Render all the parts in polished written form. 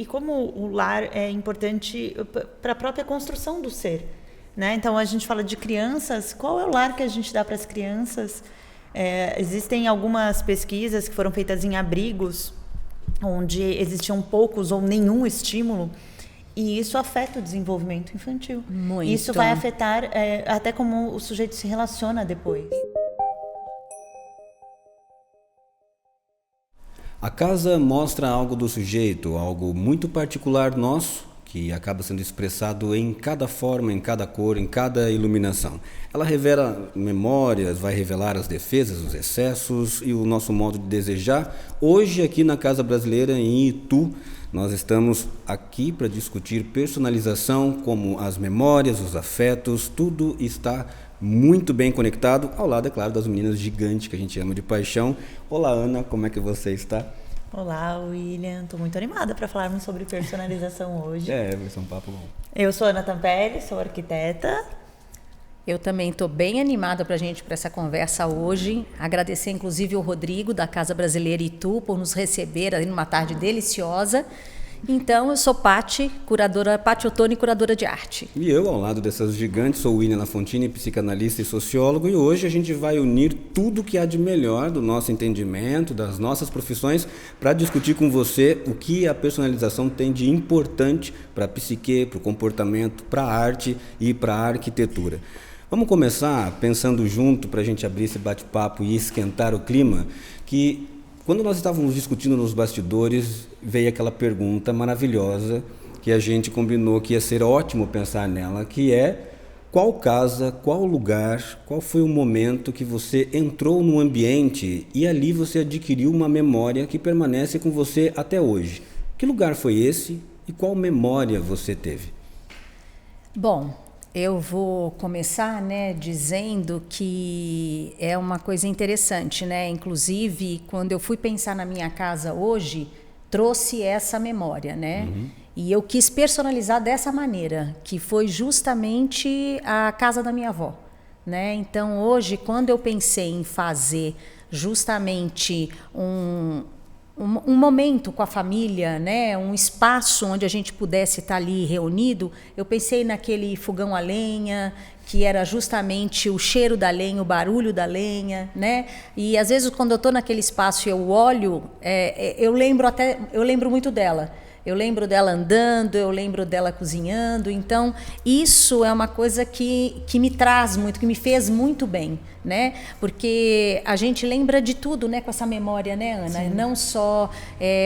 como o lar é importante para a própria construção do ser, né? Então, a gente fala de crianças, qual é o lar que a gente dá para as crianças? Existem algumas pesquisas que foram feitas em abrigos, onde existiam poucos ou nenhum estímulo, e isso afeta o desenvolvimento infantil. Muito. Isso vai afetar até como o sujeito se relaciona depois. A casa mostra algo do sujeito, algo muito particular nosso, que acaba sendo expressado em cada forma, em cada cor, em cada iluminação. Ela revela memórias, vai revelar as defesas, os excessos e o nosso modo de desejar. Hoje, aqui na Casa Brasileira, em Itu, nós estamos aqui para discutir personalização, como as memórias, os afetos, tudo está muito bem conectado, ao lado, é claro, das meninas gigantes que a gente ama de paixão. Olá, Ana, como é que você está? Olá, William. Estou muito animada para falarmos sobre personalização hoje. Vai ser um papo bom. Eu sou Ana Tampere, sou arquiteta. Eu também estou bem animada para essa conversa hoje. Agradecer, inclusive, ao Rodrigo, da Casa Brasileira Itu, por nos receber aí numa tarde deliciosa. Então, eu sou Paty Ottoni, curadora de arte. E eu, ao lado dessas gigantes, sou William Lafontini, psicanalista e sociólogo, e hoje a gente vai unir tudo que há de melhor do nosso entendimento, das nossas profissões, para discutir com você o que a personalização tem de importante para a psique, para o comportamento, para a arte e para a arquitetura. Vamos começar pensando junto, para a gente abrir esse bate-papo e esquentar o clima, que quando nós estávamos discutindo nos bastidores, veio aquela pergunta maravilhosa que a gente combinou que ia ser ótimo pensar nela, que é: qual casa, qual lugar, qual foi o momento que você entrou no ambiente e ali você adquiriu uma memória que permanece com você até hoje? Que lugar foi esse e qual memória você teve? Bom, eu vou começar, dizendo que é uma coisa interessante, Inclusive, quando eu fui pensar na minha casa hoje, trouxe essa memória, Uhum. E eu quis personalizar dessa maneira, que foi justamente a casa da minha avó, Então, hoje, quando eu pensei em fazer justamente um momento com a família, um espaço onde a gente pudesse estar ali reunido, eu pensei naquele fogão a lenha, que era justamente o cheiro da lenha, o barulho da lenha, E às vezes quando eu estou naquele espaço e eu olho, eu lembro muito dela. Eu lembro dela andando, eu lembro dela cozinhando. Então, isso é uma coisa que me traz muito, que me fez muito bem, Porque a gente lembra de tudo, com essa memória, Ana? Sim. Não só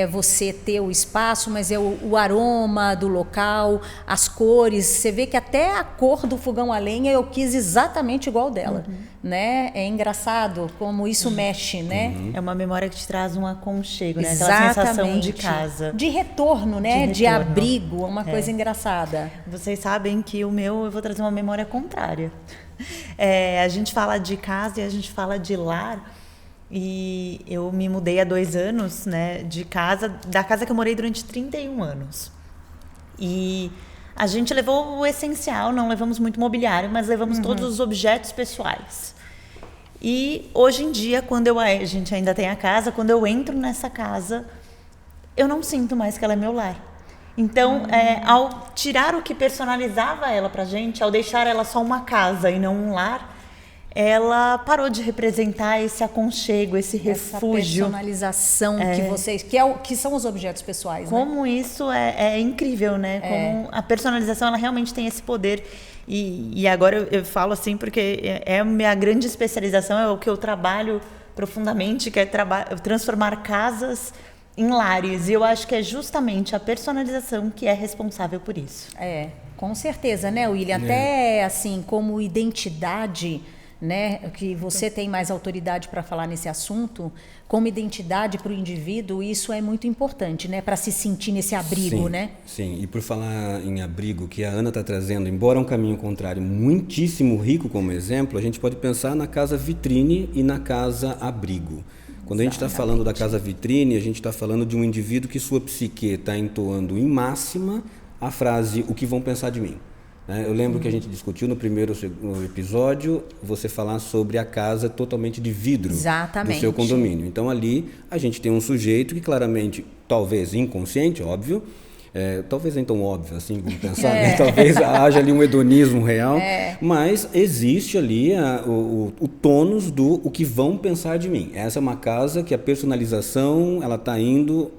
você ter o espaço, mas o aroma do local, as cores. Você vê que até a cor do fogão a lenha eu quis exatamente igual dela, É engraçado como isso mexe, É uma memória que te traz um aconchego, Exatamente. Aquela sensação de casa. De retorno, de abrigo, uma coisa engraçada. Vocês sabem que o meu, eu vou trazer uma memória contrária. A gente fala de casa e a gente fala de lar, e eu me mudei há 2 anos, da casa que eu morei durante 31 anos. E a gente levou o essencial, não levamos muito mobiliário, mas levamos todos os objetos pessoais. E hoje em dia, quando a gente ainda tem a casa, quando eu entro nessa casa, eu não sinto mais que ela é meu lar. Então, ao tirar o que personalizava ela pra gente, ao deixar ela só uma casa e não um lar, ela parou de representar esse aconchego, esse refúgio. Essa personalização que vocês... Que são os objetos pessoais, Como isso é incrível, Como a personalização, ela realmente tem esse poder. E agora eu falo assim porque é a minha grande especialização, é o que eu trabalho profundamente, que é transformar casas em lares. E eu acho que é justamente a personalização que é responsável por isso. Com certeza, William? Até assim, como identidade, que você tem mais autoridade para falar nesse assunto, como identidade para o indivíduo, isso é muito importante, para se sentir nesse abrigo, Sim, e por falar em abrigo, que a Ana está trazendo, embora um caminho contrário muitíssimo rico como exemplo, a gente pode pensar na casa vitrine e na casa abrigo. Quando a gente está falando da casa vitrine, a gente está falando de um indivíduo que sua psique está entoando em máxima a frase: o que vão pensar de mim? Eu lembro que a gente discutiu no primeiro episódio você falar sobre a casa totalmente de vidro. Exatamente. Do seu condomínio. Então ali a gente tem um sujeito que claramente, talvez inconsciente, óbvio, talvez nem tão óbvio assim, vamos pensar, né? Talvez haja ali um hedonismo real, mas existe ali o tônus do o que vão pensar de mim. Essa é uma casa que a personalização ela está indo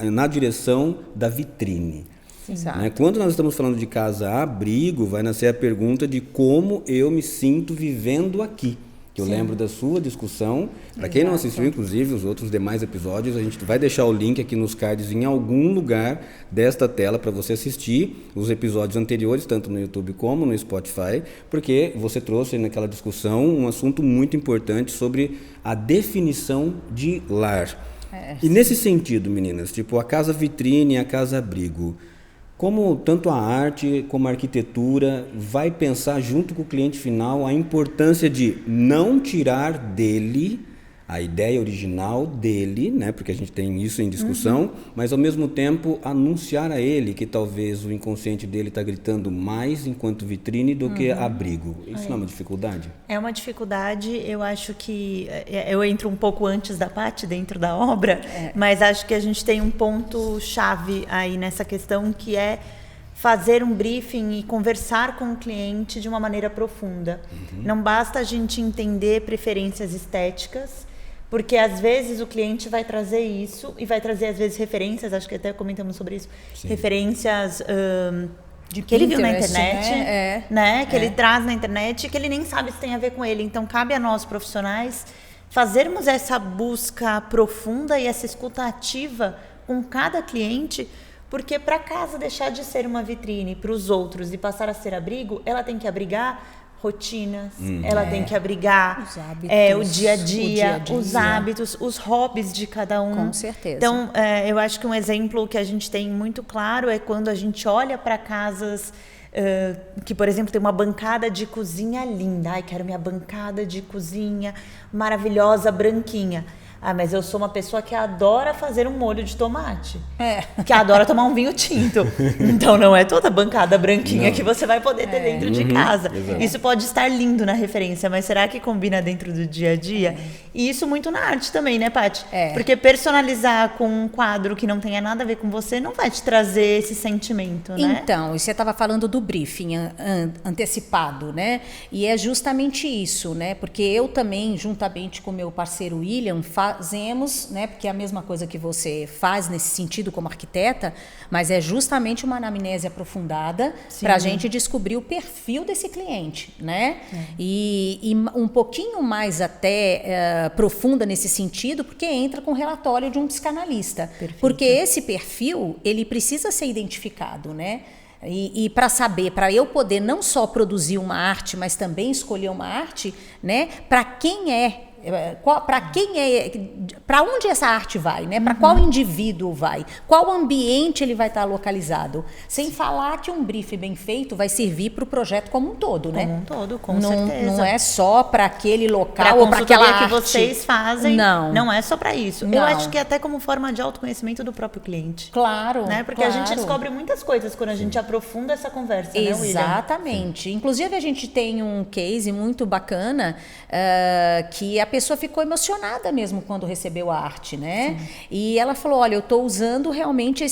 na direção da vitrine. Né? Quando nós estamos falando de casa-abrigo, vai nascer a pergunta de como eu me sinto vivendo aqui. Eu lembro da sua discussão. Para quem não assistiu, inclusive, os outros demais episódios, a gente vai deixar o link aqui nos cards em algum lugar desta tela para você assistir os episódios anteriores, tanto no YouTube como no Spotify, porque você trouxe naquela discussão um assunto muito importante sobre a definição de lar. E nesse sentido, meninas, tipo a casa vitrine e a casa abrigo, como tanto a arte como a arquitetura vai pensar junto com o cliente final a importância de não tirar dele a ideia original dele, né? Porque a gente tem isso em discussão, mas ao mesmo tempo anunciar a ele que talvez o inconsciente dele está gritando mais enquanto vitrine do que abrigo. Isso não é uma dificuldade? É uma dificuldade, eu acho que eu entro um pouco antes da Paty dentro da obra, mas acho que a gente tem um ponto chave aí nessa questão que é fazer um briefing e conversar com o cliente de uma maneira profunda. Não basta a gente entender preferências estéticas, porque às vezes o cliente vai trazer isso e vai trazer às vezes referências, acho que até comentamos sobre isso, referências de que ele viu na Pinterest, internet, né? Que ele traz na internet, que ele nem sabe se tem a ver com ele. Então cabe a nós profissionais fazermos essa busca profunda e essa escuta ativa com cada cliente, porque para a casa deixar de ser uma vitrine para os outros e passar a ser abrigo, ela tem que abrigar rotinas, ela tem que abrigar os hábitos, o dia a dia, os hábitos, os hobbies de cada um. Com certeza. Então, eu acho que um exemplo que a gente tem muito claro é quando a gente olha para casas que, por exemplo, tem uma bancada de cozinha linda. Ai, quero minha bancada de cozinha maravilhosa, branquinha. Ah, mas eu sou uma pessoa que adora fazer um molho de tomate. Que adora tomar um vinho tinto. Então não é toda bancada branquinha que você vai poder ter dentro de casa. Exato. Isso pode estar lindo na referência, mas será que combina dentro do dia a dia? E isso muito na arte também, né, Paty? Porque personalizar com um quadro que não tenha nada a ver com você não vai te trazer esse sentimento, né? Então, e você estava falando do briefing antecipado, né? E é justamente isso, né? Porque eu também, juntamente com meu parceiro William, fazemos, né? Porque é a mesma coisa que você faz nesse sentido como arquiteta, mas é justamente uma anamnese aprofundada para a gente descobrir o perfil desse cliente, né? E um pouquinho mais até profunda nesse sentido, porque entra com o relatório de um psicanalista. Perfeito. Porque esse perfil, ele precisa ser identificado, né? E para saber, para eu poder não só produzir uma arte, mas também escolher uma arte, né? Para quem é para onde essa arte vai, né? Para qual indivíduo vai, qual ambiente ele vai estar localizado, sem falar que um brief bem feito vai servir para o projeto como um todo, né? Como um todo, com certeza. Não é só para aquele local ou para aquela arte que vocês fazem. Não é só para isso. Não. Eu acho que até como forma de autoconhecimento do próprio cliente. Claro, né? Porque a gente descobre muitas coisas quando a gente aprofunda essa conversa, né, William? Exatamente. Inclusive a gente tem um case muito bacana que a pessoa ficou emocionada mesmo quando recebeu a arte, né? Sim. E ela falou, olha, eu estou usando realmente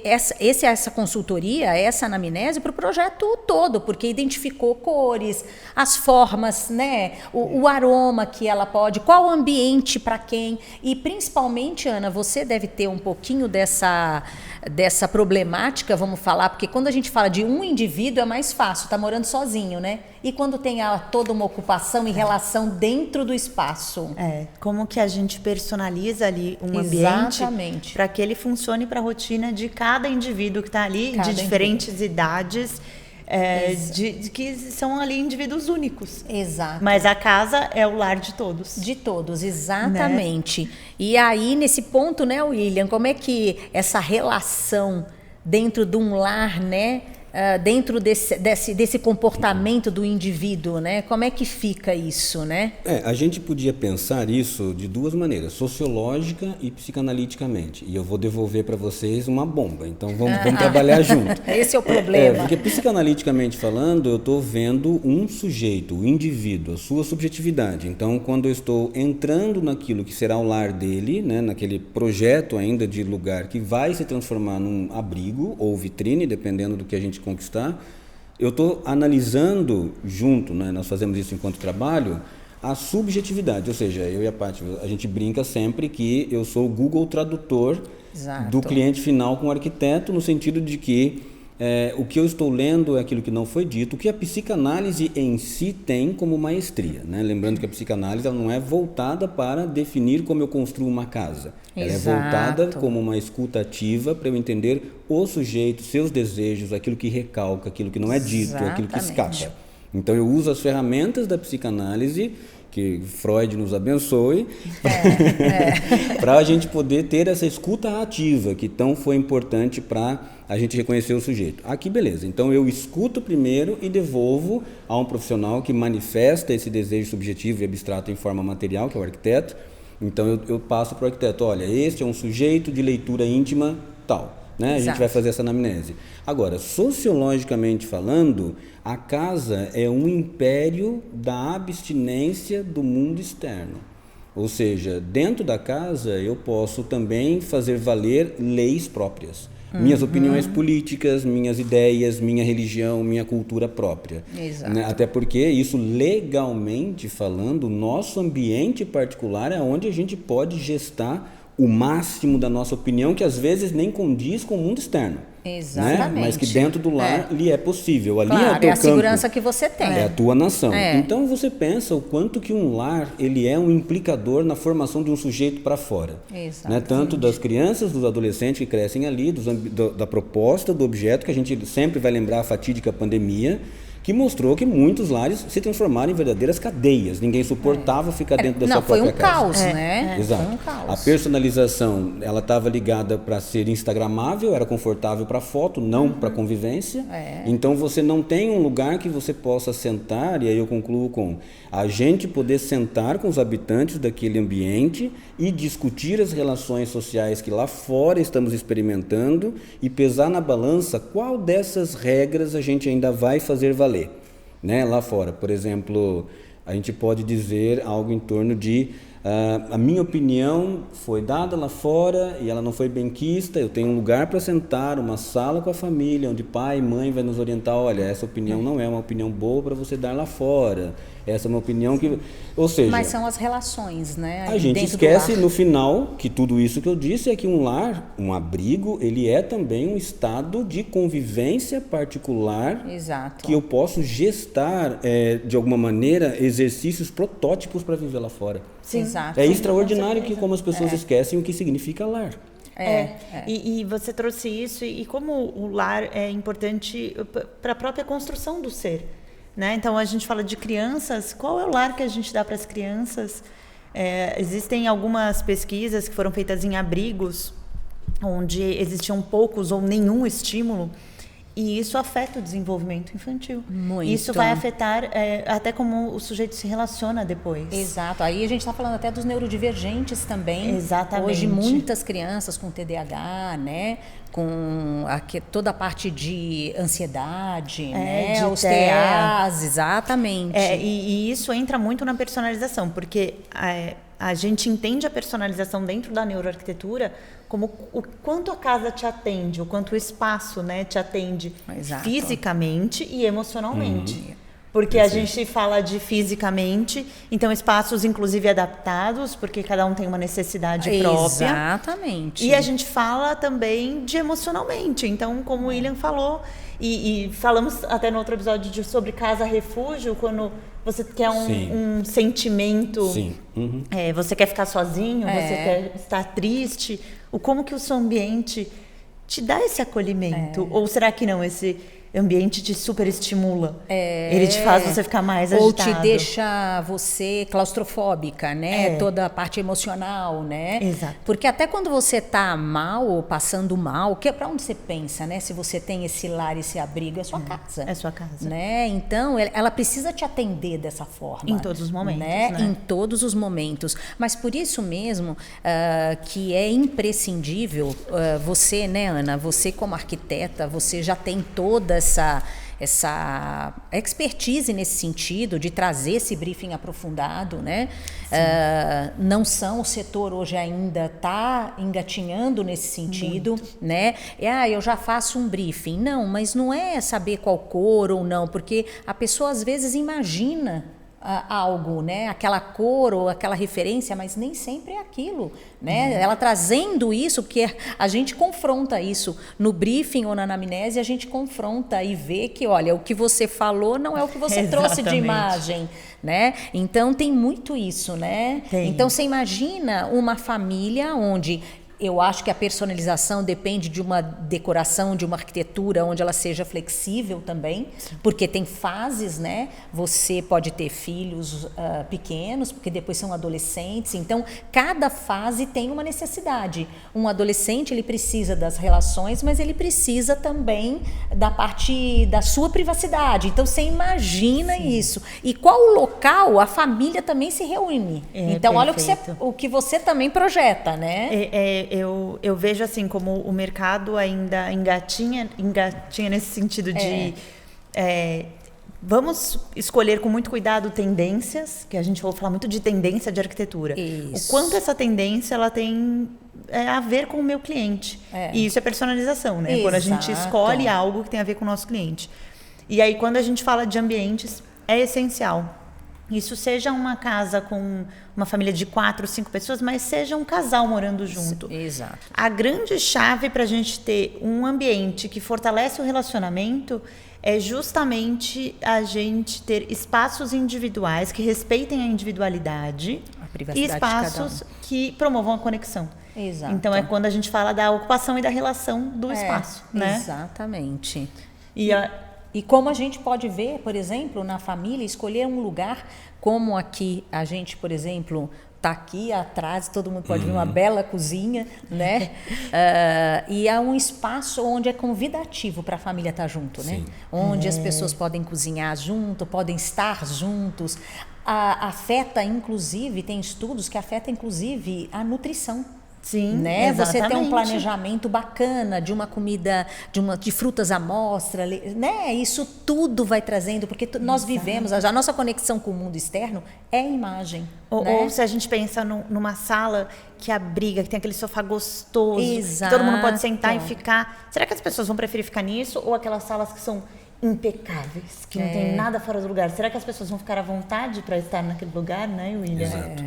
essa consultoria, essa anamnese para o projeto todo, porque identificou cores, as formas, né? O aroma que ela pode, qual o ambiente para quem. E principalmente, Ana, você deve ter um pouquinho dessa problemática, vamos falar, porque quando a gente fala de um indivíduo é mais fácil, tá morando sozinho, né? E quando tem toda uma ocupação e relação dentro do espaço. Como que a gente personaliza ali um ambiente para que ele funcione para a rotina de cada indivíduo que está ali, de diferentes idades, que são ali indivíduos únicos. Exato. Mas a casa é o lar de todos. De todos, exatamente. Né? E aí, nesse ponto, né, William, como é que essa relação dentro de um lar, né, dentro desse comportamento do indivíduo, né? Como é que fica isso, né? A gente podia pensar isso de duas maneiras, sociológica e psicanaliticamente. E eu vou devolver para vocês uma bomba, então vamos trabalhar junto. Esse é o problema. Porque psicanaliticamente falando, eu estou vendo um sujeito, o indivíduo, a sua subjetividade. Então, quando eu estou entrando naquilo que será o lar dele, né, naquele projeto ainda de lugar que vai se transformar num abrigo ou vitrine, dependendo do que a gente conquistar, eu estou analisando junto, né, nós fazemos isso enquanto trabalho, a subjetividade, ou seja, eu e a Paty, a gente brinca sempre que eu sou o Google Tradutor do cliente final com o arquiteto, no sentido de que o que eu estou lendo é aquilo que não foi dito, o que a psicanálise em si tem como maestria, né? Lembrando que a psicanálise ela não é voltada para definir como eu construo uma casa. Ela é voltada como uma escuta ativa para eu entender o sujeito, seus desejos, aquilo que recalca, aquilo que não é dito, aquilo que escapa. Então eu uso as ferramentas da psicanálise, que Freud nos abençoe, para a gente poder ter essa escuta ativa que tão foi importante para a gente reconhecer o sujeito. Aqui, beleza. Então, eu escuto primeiro e devolvo a um profissional que manifesta esse desejo subjetivo e abstrato em forma material, que é o arquiteto. Então, eu passo para o arquiteto, olha, este é um sujeito de leitura íntima tal. Né? A gente vai fazer essa anamnese. Agora, sociologicamente falando, a casa é um império da abstinência do mundo externo. Ou seja, dentro da casa eu posso também fazer valer leis próprias. Minhas opiniões políticas, minhas ideias, minha religião, minha cultura própria. Né? Até porque isso, legalmente falando, o nosso ambiente particular é onde a gente pode gestar o máximo da nossa opinião, que às vezes nem condiz com o mundo externo. Exatamente. Né? Mas que dentro do lar lhe é possível. Ali claro, é o teu a segurança que você tem. É a tua nação. Então você pensa o quanto que um lar ele é um implicador na formação de um sujeito para fora. Né? Tanto das crianças, dos adolescentes que crescem ali, da proposta, do objeto, que a gente sempre vai lembrar a fatídica pandemia, que mostrou que muitos lares se transformaram em verdadeiras cadeias. Ninguém suportava ficar dentro da sua própria casa. Não, foi um caos, né? Exato. Foi um caos. A personalização, ela estava ligada para ser instagramável, era confortável para foto, não para convivência. Então, você não tem um lugar que você possa sentar, e aí eu concluo com a gente poder sentar com os habitantes daquele ambiente e discutir as relações sociais que lá fora estamos experimentando e pesar na balança qual dessas regras a gente ainda vai fazer valer. Né? Lá fora, por exemplo, a gente pode dizer algo em torno de a minha opinião foi dada lá fora e ela não foi benquista, eu tenho um lugar para sentar, uma sala com a família, onde pai e mãe vai nos orientar, olha, essa opinião não é uma opinião boa para você dar lá fora, essa é uma opinião que... Ou seja... Mas são as relações, né? A gente esquece no final que tudo isso que eu disse é que um lar, um abrigo, ele é também um estado de convivência particular. Exato. Que eu posso gestar, de alguma maneira, exercícios protótipos para viver lá fora. Sim. Exato. É extraordinário que como as pessoas esquecem o que significa lar. E você trouxe isso, e como o lar é importante para a própria construção do ser. Né? Então, a gente fala de crianças, qual é o lar que a gente dá para as crianças? Existem algumas pesquisas que foram feitas em abrigos, onde existiam poucos ou nenhum estímulo, e isso afeta o desenvolvimento infantil. Muito. Isso vai afetar até como o sujeito se relaciona depois. Exato. Aí a gente está falando até dos neurodivergentes também. Exatamente. Hoje, muitas crianças com TDAH, né? Com toda a parte de ansiedade, né? De os TEAs, exatamente. E isso entra muito na personalização, porque a gente entende a personalização dentro da neuroarquitetura como o quanto a casa te atende, o quanto o espaço, né, te atende fisicamente e emocionalmente. Porque a gente fala de fisicamente, então espaços inclusive adaptados, porque cada um tem uma necessidade própria. Exatamente. E a gente fala também de emocionalmente. Então, como o William falou, e falamos até no outro episódio sobre casa-refúgio, quando você quer um sentimento, você quer ficar sozinho, você quer estar triste, como que o seu ambiente te dá esse acolhimento? Ou será que não? ambiente te superestimula. Ele te faz você ficar mais agitado. Ou te deixa você claustrofóbica, né? Toda a parte emocional, né? Exato. Porque até quando você tá mal ou passando mal, que é para onde você pensa, né? Se você tem esse lar, esse abrigo, é sua casa. É sua casa. Né? Então, ela precisa te atender dessa forma. Em todos os momentos, né? né? Em todos os momentos. Mas por isso mesmo que é imprescindível você, né, Ana? Você como arquiteta, você já tem toda essa expertise nesse sentido de trazer esse briefing aprofundado, né? Não são, o setor hoje ainda está engatinhando nesse sentido, né? Eu já faço um briefing. Não, mas não é saber qual cor ou não, porque a pessoa às vezes imagina algo, né? Aquela cor ou aquela referência, mas nem sempre é aquilo, né? Ela trazendo isso, porque a gente confronta isso no briefing ou na anamnese, a gente confronta e vê que, olha, o que você falou não é o que você trouxe de imagem, né? Então tem muito isso, né? Então você imagina uma família onde eu acho que a personalização depende de uma decoração, de uma arquitetura onde ela seja flexível também, porque tem fases, né? Você pode ter filhos pequenos, porque depois são adolescentes, então cada fase tem uma necessidade. Um adolescente, ele precisa das relações, mas ele precisa também da parte da sua privacidade. Então você imagina isso. E qual o local, a família também se reúne. Então olha o que você também projeta, né? Eu vejo assim como o mercado ainda engatinha nesse sentido de vamos escolher com muito cuidado tendências, que a gente vai falar muito de tendência de arquitetura. Isso. O quanto essa tendência ela tem a ver com o meu cliente. E isso é personalização, né? Quando a gente escolhe algo que tem a ver com o nosso cliente. E aí quando a gente fala de ambientes, é essencial. Isso seja uma casa com uma família de 4, 5 pessoas, mas seja um casal morando junto. Exato. A grande chave para a gente ter um ambiente que fortalece o relacionamento é justamente a gente ter espaços individuais que respeitem a individualidade A privacidade e espaços de cada um. que promovam a conexão. Exato. Então é quando a gente fala da ocupação e da relação do espaço, né? Exatamente. E E como a gente pode ver, por exemplo, na família, escolher um lugar como aqui, a gente, por exemplo, está aqui atrás, todo mundo pode ver uma bela cozinha, né? E é um espaço onde é convidativo para a família estar junto, né? Onde as pessoas podem cozinhar junto, podem estar juntos. Afeta, inclusive, tem estudos que afeta, inclusive, a nutrição. Sim, né? Você exatamente. ter um planejamento bacana de uma comida, de frutas à mostra, né? Isso tudo vai trazendo, porque nós vivemos, a nossa conexão com o mundo externo é imagem. Ou se a gente pensa numa sala que abriga, que tem aquele sofá gostoso, Exato. que todo mundo pode sentar e ficar. Será que as pessoas vão preferir ficar nisso ou aquelas salas que são impecáveis, que não tem nada fora do lugar? Será que as pessoas vão ficar à vontade para estar naquele lugar, né, William? Exato.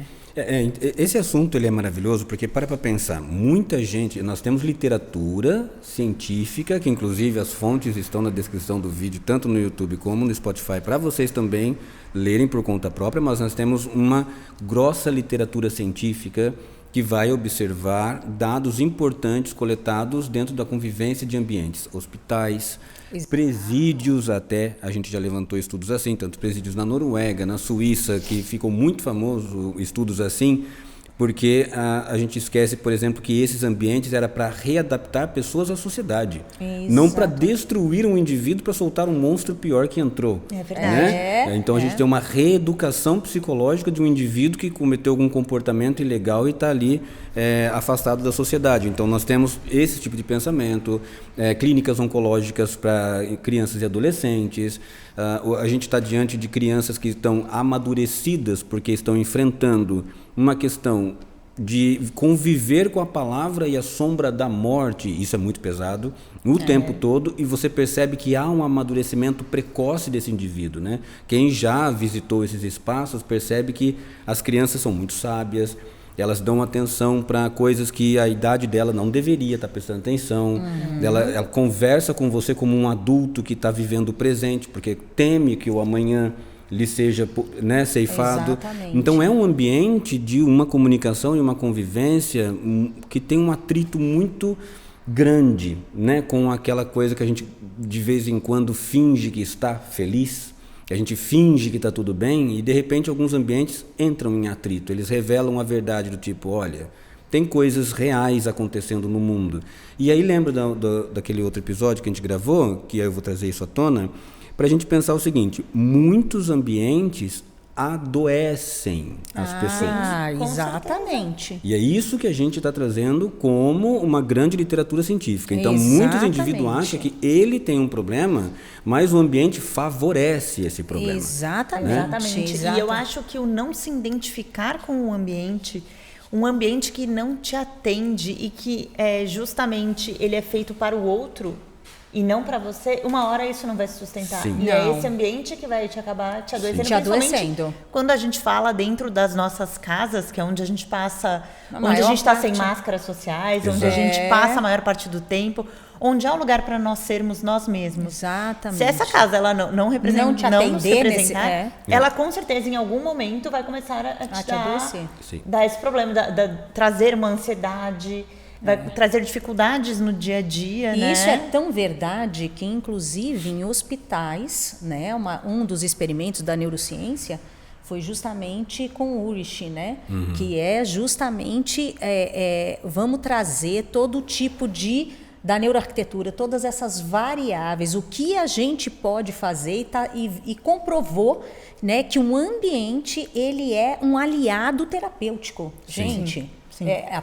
Esse assunto ele é maravilhoso porque para pensar, muita gente, nós temos literatura científica, que inclusive as fontes estão na descrição do vídeo, tanto no YouTube como no Spotify, para vocês também lerem por conta própria, mas nós temos uma grossa literatura científica que vai observar dados importantes coletados dentro da convivência de ambientes, hospitais, presídios até, a gente já levantou estudos assim, tanto presídios na Noruega, na Suíça, que ficou muito famoso estudos assim, porque a gente esquece, por exemplo, que esses ambientes era para readaptar pessoas à sociedade, não para destruir um indivíduo para soltar um monstro pior que entrou. É verdade. Né? Então a gente tem uma reeducação psicológica de um indivíduo que cometeu algum comportamento ilegal e está ali afastado da sociedade. Então nós temos esse tipo de pensamento, clínicas oncológicas para crianças e adolescentes. A gente está diante de crianças que estão amadurecidas porque estão enfrentando uma questão de conviver com a palavra e a sombra da morte. Isso é muito pesado o tempo todo, e você percebe que há um amadurecimento precoce desse indivíduo, né? Quem já visitou esses espaços percebe que as crianças são muito sábias, elas dão atenção para coisas que a idade dela não deveria estar prestando atenção. Ela conversa com você como um adulto que está vivendo o presente, porque teme que o amanhã lhe seja, né, ceifado. Exatamente. Então é um ambiente de uma comunicação e uma convivência que tem um atrito muito grande, né, com aquela coisa que a gente de vez em quando finge que está feliz, que a gente finge que está tudo bem e de repente alguns ambientes entram em atrito, eles revelam a verdade do tipo, olha, tem coisas reais acontecendo no mundo. E aí lembra daquele outro episódio que a gente gravou, que eu vou trazer isso à tona, para a gente pensar o seguinte, muitos ambientes adoecem as pessoas. Ah, exatamente. E é isso que a gente está trazendo como uma grande literatura científica. Então, muitos indivíduos acham que ele tem um problema, mas o ambiente favorece esse problema. Exatamente. Né? Exatamente. E eu acho que o não se identificar com o ambiente, um ambiente que não te atende e que justamente ele é feito para o outro e não para você, uma hora isso não vai se sustentar. Sim. E é esse ambiente que vai te acabar te adoecendo. Te adoecendo. Quando a gente fala dentro das nossas casas, que é onde a gente passa, onde a maior gente está parte. sem máscaras sociais, onde Exato. a gente passa a maior parte do tempo, onde há um lugar para nós sermos nós mesmos. Exatamente. Se essa casa ela não representa, Não te nos atender representar, ela com certeza em algum momento vai começar a te adoecer. dar esse problema, trazer uma ansiedade, vai trazer dificuldades no dia a dia, E né? isso é tão verdade que, inclusive, em hospitais, né, um dos experimentos da neurociência foi justamente com o Ulrich, né? Que é justamente, vamos trazer todo tipo da neuroarquitetura, todas essas variáveis, o que a gente pode fazer e comprovou, né, que um ambiente ele é um aliado terapêutico, gente.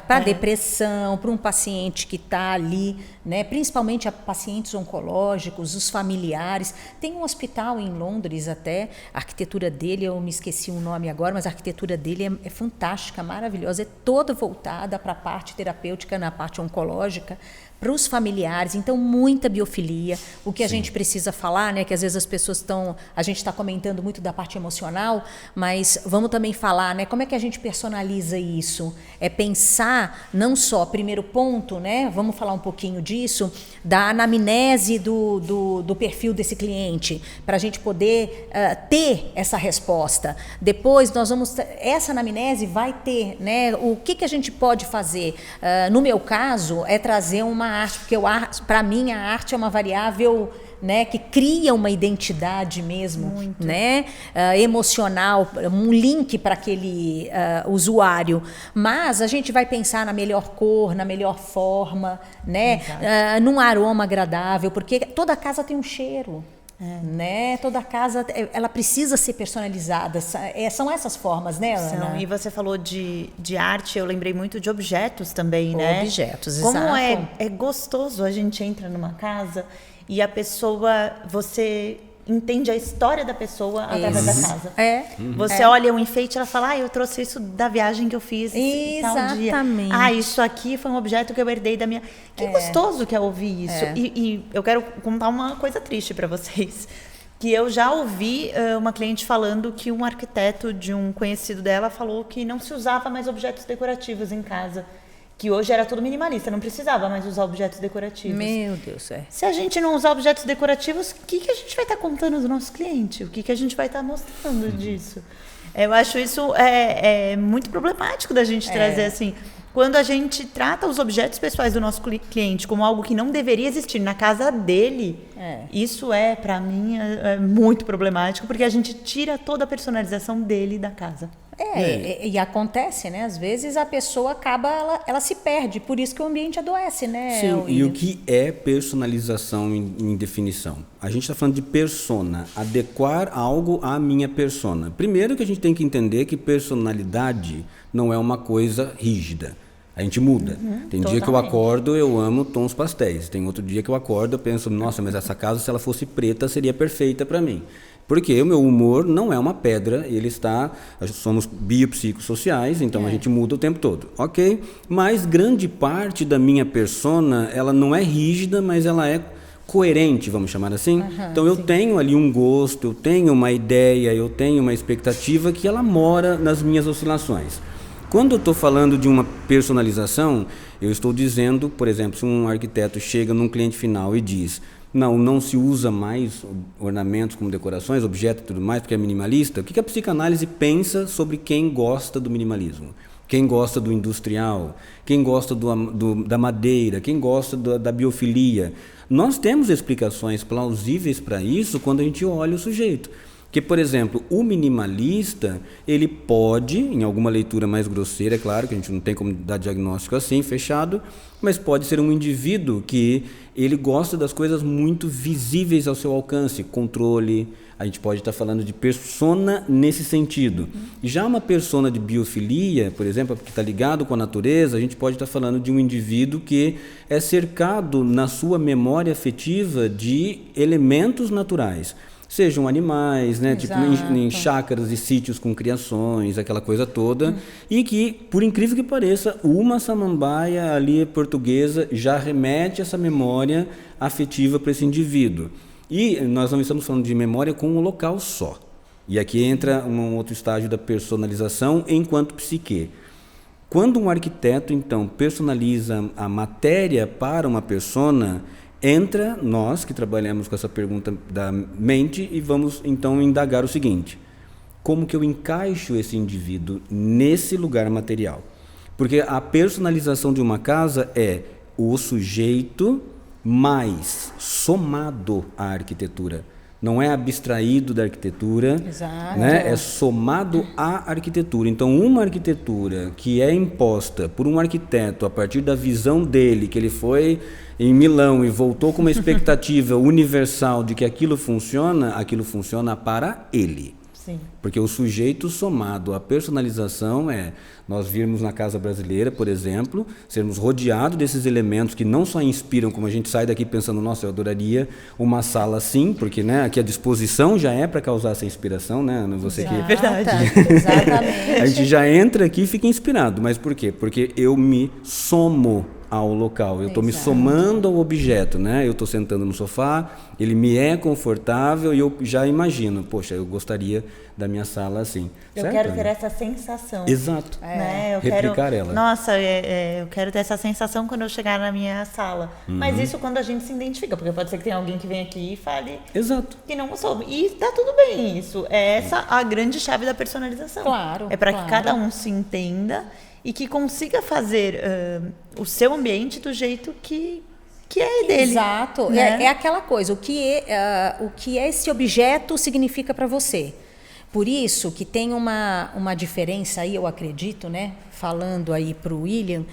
Para depressão, para um paciente que está ali, né, principalmente a pacientes oncológicos, os familiares. Tem um hospital em Londres até, a arquitetura dele, eu me esqueci o nome agora, mas a arquitetura dele é fantástica, maravilhosa, é toda voltada para a parte terapêutica, na parte oncológica, para os familiares, então muita biofilia. O que a gente precisa falar, né, que às vezes as pessoas a gente está comentando muito da parte emocional, mas vamos também falar, né, como é que a gente personaliza isso? É pensar não só, primeiro ponto, né, vamos falar um pouquinho disso, da anamnese do perfil desse cliente, para a gente poder ter essa resposta. Depois nós essa anamnese vai ter, né, o que a gente pode fazer? No meu caso, é trazer uma arte, porque para mim a arte é uma variável, né, que cria uma identidade mesmo, né, emocional, um link para aquele usuário. Mas a gente vai pensar na melhor cor, na melhor forma, né, num aroma agradável, porque toda casa tem um cheiro. Né? Toda casa ela precisa ser personalizada. São essas formas, né, Ana? E você falou de arte, eu lembrei muito de objetos também, né? Objetos, Como exato. é gostoso a gente entra numa casa e a pessoa, você entende a história da pessoa através da casa. Você olha um enfeite e ela fala, eu trouxe isso da viagem que eu fiz tal dia. Exatamente. Isso aqui foi um objeto que eu herdei da minha... Que gostoso que é ouvir isso. E eu quero contar uma coisa triste para vocês. Que eu já ouvi uma cliente falando que um arquiteto de um conhecido dela falou que não se usava mais objetos decorativos em casa. Que hoje era tudo minimalista, não precisava mais usar objetos decorativos. Meu Deus, Se a gente não usar objetos decorativos, o que a gente vai estar contando do nosso cliente? O que a gente vai estar mostrando disso? Eu acho isso muito problemático da gente trazer assim. Quando a gente trata os objetos pessoais do nosso cliente como algo que não deveria existir na casa dele, isso para mim, é muito problemático, porque a gente tira toda a personalização dele da casa. E acontece, né? Às vezes a pessoa acaba, ela se perde, por isso que o ambiente adoece, né? Sim, e o que é personalização em definição? A gente está falando de persona, adequar algo à minha persona. Primeiro que a gente tem que entender que personalidade não é uma coisa rígida. A gente muda. Tem dia que eu acordo, eu amo tons pastéis. Tem outro dia que eu acordo, eu penso, nossa, mas essa casa, se ela fosse preta, seria perfeita para mim. Porque o meu humor não é uma pedra, somos biopsicossociais, então a gente muda o tempo todo, ok? Mas grande parte da minha persona, ela não é rígida, mas ela é coerente, vamos chamar assim. Então eu tenho ali um gosto, eu tenho uma ideia, eu tenho uma expectativa que ela mora nas minhas oscilações. Quando eu estou falando de uma personalização, eu estou dizendo, por exemplo, se um arquiteto chega num cliente final e diz não se usa mais ornamentos como decorações, objetos e tudo mais, porque é minimalista, o que a psicanálise pensa sobre quem gosta do minimalismo? quem gosta do industrial, quem gosta da madeira, quem gosta da biofilia. Nós temos explicações plausíveis para isso quando a gente olha o sujeito. Que, por exemplo, o minimalista, ele pode, em alguma leitura mais grosseira, é claro que a gente não tem como dar diagnóstico assim, fechado, mas pode ser um indivíduo que ele gosta das coisas muito visíveis ao seu alcance, controle, a gente pode estar falando de persona nesse sentido. Já uma persona de biofilia, por exemplo, que está ligado com a natureza, a gente pode estar falando de um indivíduo que é cercado na sua memória afetiva de elementos naturais. Sejam animais, né? Tipo em chácaras e sítios com criações, aquela coisa toda. E que, por incrível que pareça, uma samambaia ali portuguesa já remete essa memória afetiva para esse indivíduo. E nós não estamos falando de memória com um local só. E aqui entra um outro estágio da personalização enquanto psique. Quando um arquiteto, então, personaliza a matéria para uma persona, entra nós que trabalhamos com essa pergunta da mente e vamos então indagar o seguinte: como que eu encaixo esse indivíduo nesse lugar material? Porque a personalização de uma casa é o sujeito mais somado à arquitetura. Não é abstraído da arquitetura, né? É somado à arquitetura. Então, uma arquitetura que é imposta por um arquiteto a partir da visão dele, que ele foi em Milão e voltou com uma expectativa universal de que aquilo funciona para ele. Sim. Porque o sujeito somado à personalização é nós virmos na casa brasileira, por exemplo, sermos rodeados desses elementos que não só inspiram, como a gente sai daqui pensando, nossa, eu adoraria uma sala assim, porque, né, aqui a disposição já é para causar essa inspiração, né, você que... Verdade. Exatamente. A gente já entra aqui e fica inspirado, mas por quê? Porque eu me somo ao local, eu estou me somando ao objeto, né? Eu estou sentando no sofá, ele me é confortável e eu já imagino, poxa, eu gostaria da minha sala assim. Eu certo, quero né? ter essa sensação. Exato. Né? Eu Replicar ela. Nossa, eu quero ter essa sensação quando eu chegar na minha sala. Mas isso quando a gente se identifica, porque pode ser que tenha alguém que venha aqui e fale Exato. que não gostou. E tá tudo bem isso. É essa a grande chave da personalização. Claro, É para claro. que cada um se entenda e que consiga fazer o seu ambiente do jeito que é dele. Exato. Né? É aquela coisa, o que esse objeto significa para você. Por isso que tem uma diferença aí, eu acredito, né? Falando aí para o William,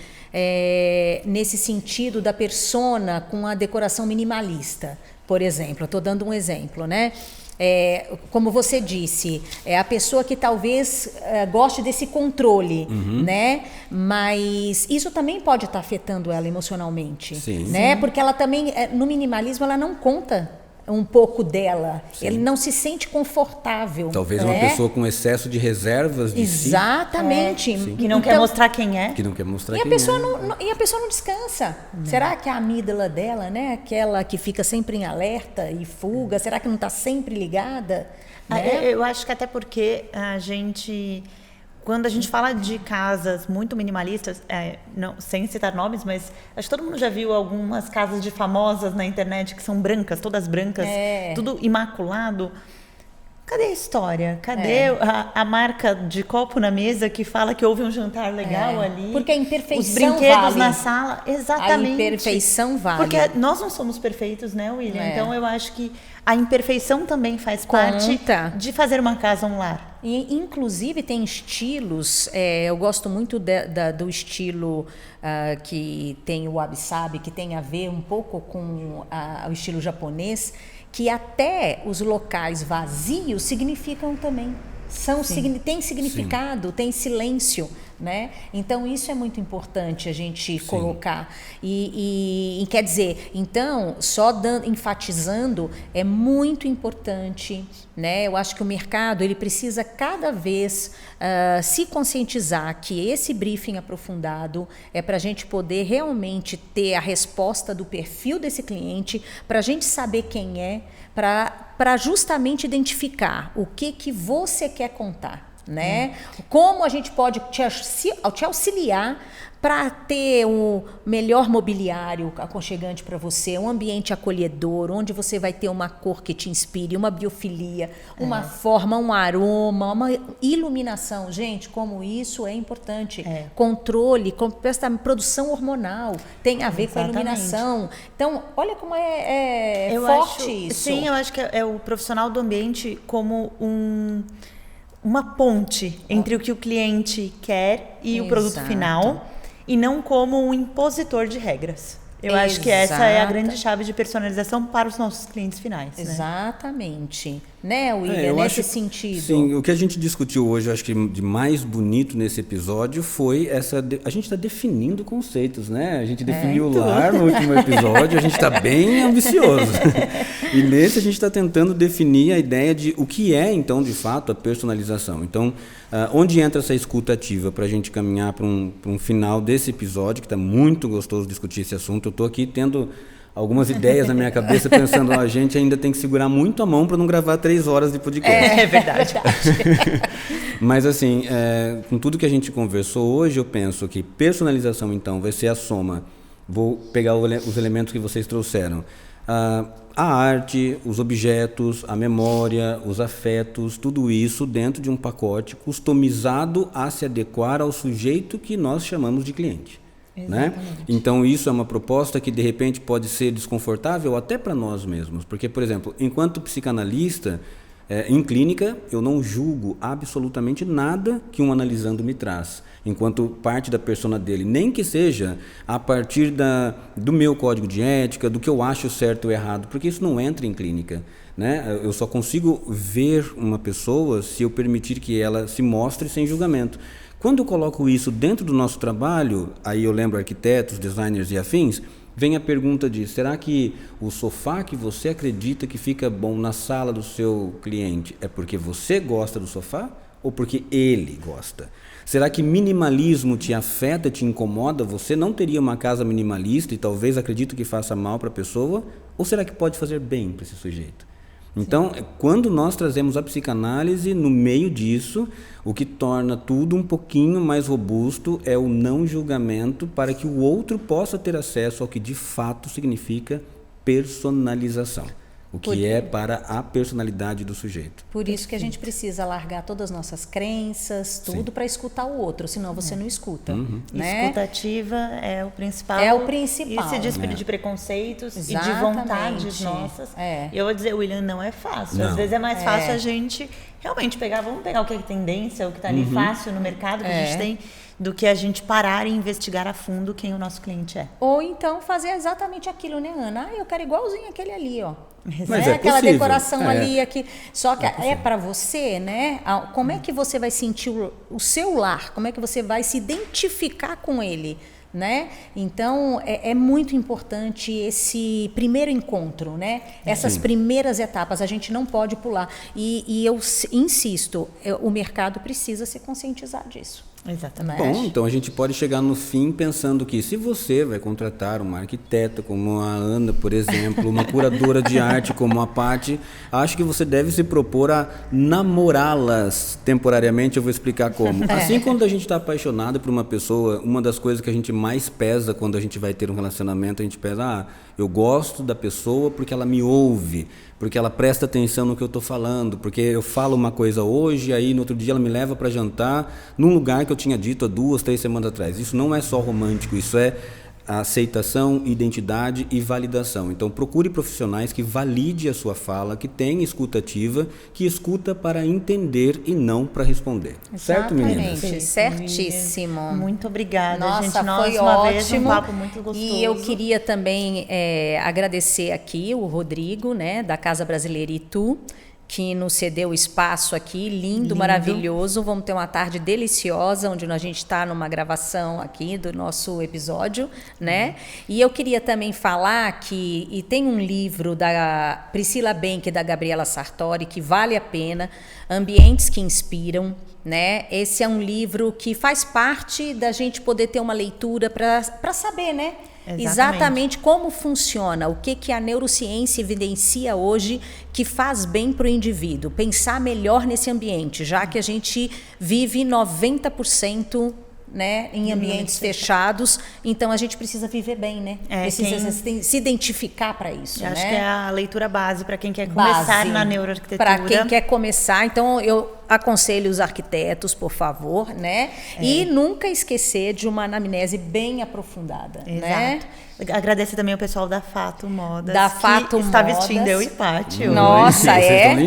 nesse sentido da persona com a decoração minimalista, por exemplo. Eu estou dando um exemplo, né? Como você disse, é a pessoa que talvez goste desse controle, né? Mas isso também pode estar afetando ela emocionalmente, Sim. né? Porque ela também, no minimalismo, ela não conta um pouco dela. Sim. Ele não se sente confortável. Talvez né? uma pessoa com excesso de reservas de Exatamente. si, Que não quer mostrar quem é. que não quer mostrar E a quem pessoa é. e a pessoa não descansa. Será que a amígdala dela, né, aquela que fica sempre em alerta e fuga, será que não está sempre ligada? Né? Eu acho que até porque a gente, quando a gente fala de casas muito minimalistas, não, sem citar nomes, mas acho que todo mundo já viu algumas casas de famosas na internet que são brancas, todas brancas, tudo imaculado. Cadê a história? Cadê a marca de copo na mesa que fala que houve um jantar legal ali? Porque a imperfeição os brinquedos vale. na sala, exatamente. A imperfeição vale. Porque nós não somos perfeitos, né, William? Então eu acho que a imperfeição também faz Conta. parte de fazer uma casa um lar. E, inclusive, tem estilos, eu gosto muito do estilo que tem o wabi-sabi, que tem a ver um pouco com o estilo japonês, que até os locais vazios significam também. Tem significado, tem silêncio, né? Então isso é muito importante a gente colocar. E quer dizer, então, enfatizando, é muito importante, né? Eu acho que o mercado ele precisa cada vez se conscientizar que esse briefing aprofundado é para a gente poder realmente ter a resposta do perfil desse cliente, para a gente saber quem é, para justamente identificar o que você quer contar. né? Como a gente pode te auxiliar para ter um melhor mobiliário aconchegante para você, um ambiente acolhedor, onde você vai ter uma cor que te inspire, uma biofilia, uma forma, um aroma, uma iluminação. Gente, como isso é importante. Controle, produção hormonal tem a ver com a iluminação. Então, olha como é forte isso. Sim, eu acho que é o profissional do ambiente como uma ponte entre o que o cliente quer e o produto final, e não como um impositor de regras. Eu acho que essa é a grande chave de personalização para os nossos clientes finais. Exatamente. Né, William? Nesse sentido. Sim, o que a gente discutiu hoje, eu acho que de mais bonito nesse episódio foi a gente está definindo conceitos, né? A gente definiu o lar no último episódio, a gente está bem ambicioso. E nesse a gente está tentando definir a ideia de o que é, então, de fato, a personalização. Então, onde entra essa escuta ativa para a gente caminhar para um final desse episódio, que está muito gostoso discutir esse assunto. Eu estou aqui tendo algumas ideias na minha cabeça, pensando, a gente ainda tem que segurar muito a mão para não gravar 3 horas de podcast. É verdade. Mas assim, com tudo que a gente conversou hoje, eu penso que personalização, então, vai ser a soma. Vou pegar os elementos que vocês trouxeram. A arte, os objetos, a memória, os afetos, tudo isso dentro de um pacote customizado a se adequar ao sujeito que nós chamamos de cliente. Né? Então isso é uma proposta que de repente pode ser desconfortável até para nós mesmos, porque, por exemplo, enquanto psicanalista, em clínica eu não julgo absolutamente nada que um analisando me traz, enquanto parte da persona dele, nem que seja a partir do meu código de ética, do que eu acho certo ou errado, porque isso não entra em clínica. Né? Eu só consigo ver uma pessoa se eu permitir que ela se mostre sem julgamento. Quando eu coloco isso dentro do nosso trabalho, aí eu lembro arquitetos, designers e afins, vem a pergunta de, será que o sofá que você acredita que fica bom na sala do seu cliente é porque você gosta do sofá ou porque ele gosta? Será que minimalismo te afeta, te incomoda? Você não teria uma casa minimalista e talvez acredite que faça mal para a pessoa? Ou será que pode fazer bem para esse sujeito? Então, quando nós trazemos a psicanálise no meio disso, o que torna tudo um pouquinho mais robusto é o não julgamento para que o outro possa ter acesso ao que de fato significa personalização. O que é para a personalidade do sujeito. Por isso que a gente precisa largar todas as nossas crenças, tudo para escutar o outro, senão você não escuta. Né? Escuta ativa é o principal. É o principal. E se despedir de preconceitos e de vontades nossas. E eu vou dizer, William, não é fácil. Às vezes é mais fácil a gente realmente vamos pegar o que é tendência, o que está ali fácil no mercado que a gente tem, do que a gente parar e investigar a fundo quem o nosso cliente é. Ou então fazer exatamente aquilo, né, Ana? Eu quero igualzinho aquele ali, ó. Mas aquela decoração ali, aqui. Só que é para você, né? Como é que você vai sentir o seu lar? Como é que você vai se identificar com ele? Né? Então, é muito importante esse primeiro encontro, né? Essas primeiras etapas, a gente não pode pular. E eu insisto, o mercado precisa se conscientizar disso. Exatamente. Bom, então a gente pode chegar no fim pensando que se você vai contratar uma arquiteta como a Ana, por exemplo, uma curadora de arte como a Paty, acho que você deve se propor a namorá-las temporariamente. Eu vou explicar como. Assim, quando a gente está apaixonado por uma pessoa, uma das coisas que a gente mais pesa quando a gente vai ter um relacionamento, a gente pesa, eu gosto da pessoa porque ela me ouve, porque ela presta atenção no que eu estou falando, porque eu falo uma coisa hoje, aí no outro dia ela me leva para jantar num lugar que eu tinha dito há 2, 3 semanas atrás. Isso não é só romântico, isso é aceitação, identidade e validação. Então procure profissionais que valide a sua fala, que tenha escuta ativa, que escuta para entender e não para responder. Certo, meninas? Certíssimo. Muito obrigada, Nossa, gente. Foi uma ótimo. Vez, um papo muito gostoso. E eu queria também agradecer aqui o Rodrigo, né, da Casa Brasileira Itu, que nos cedeu o espaço aqui, lindo, maravilhoso. Vamos ter uma tarde deliciosa, onde a gente está numa gravação aqui do nosso episódio, né? E eu queria também falar que tem um livro da Priscila Benck e da Gabriela Sartori que vale a pena, Ambientes que Inspiram, né? Esse é um livro que faz parte da gente poder ter uma leitura para saber, né? Exatamente como funciona, o que a neurociência evidencia hoje que faz bem para o indivíduo. Pensar melhor nesse ambiente, já que a gente vive 90%, né, em ambientes fechados, então a gente precisa viver bem, né? Precisa se identificar para isso. Acho que é a leitura base para quem quer começar na neuroarquitetura. Para quem quer começar, então eu aconselho os arquitetos, por favor, né? E nunca esquecer de uma anamnese bem aprofundada, né? Agradecer também o pessoal da Fato Modas. Da Fato está Modas. vestindo eu e Paty. Nossa,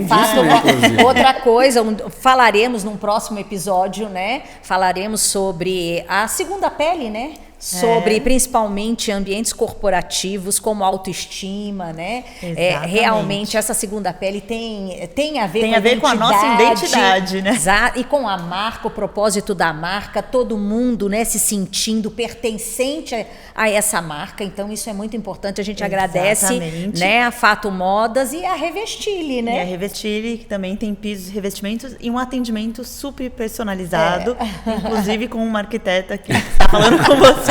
Fato, outra coisa, falaremos num próximo episódio, né? Falaremos sobre a segunda pele, né? Sobre principalmente ambientes corporativos, como autoestima, né? Realmente essa segunda pele tem a ver com a nossa identidade, né? E com a marca, o propósito da marca, todo mundo, né, se sentindo pertencente a essa marca. Então isso é muito importante. A gente agradece, né, a Fato Modas e a Revestile, né? E a Revestile, que também tem pisos, revestimentos e um atendimento super personalizado, inclusive com uma arquiteta que está falando com você.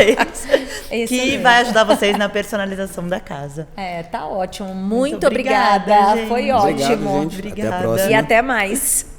Que vai ajudar vocês na personalização da casa. Tá ótimo. Muito obrigada. Gente. Foi ótimo. Obrigado, gente. Até a próxima. E até mais.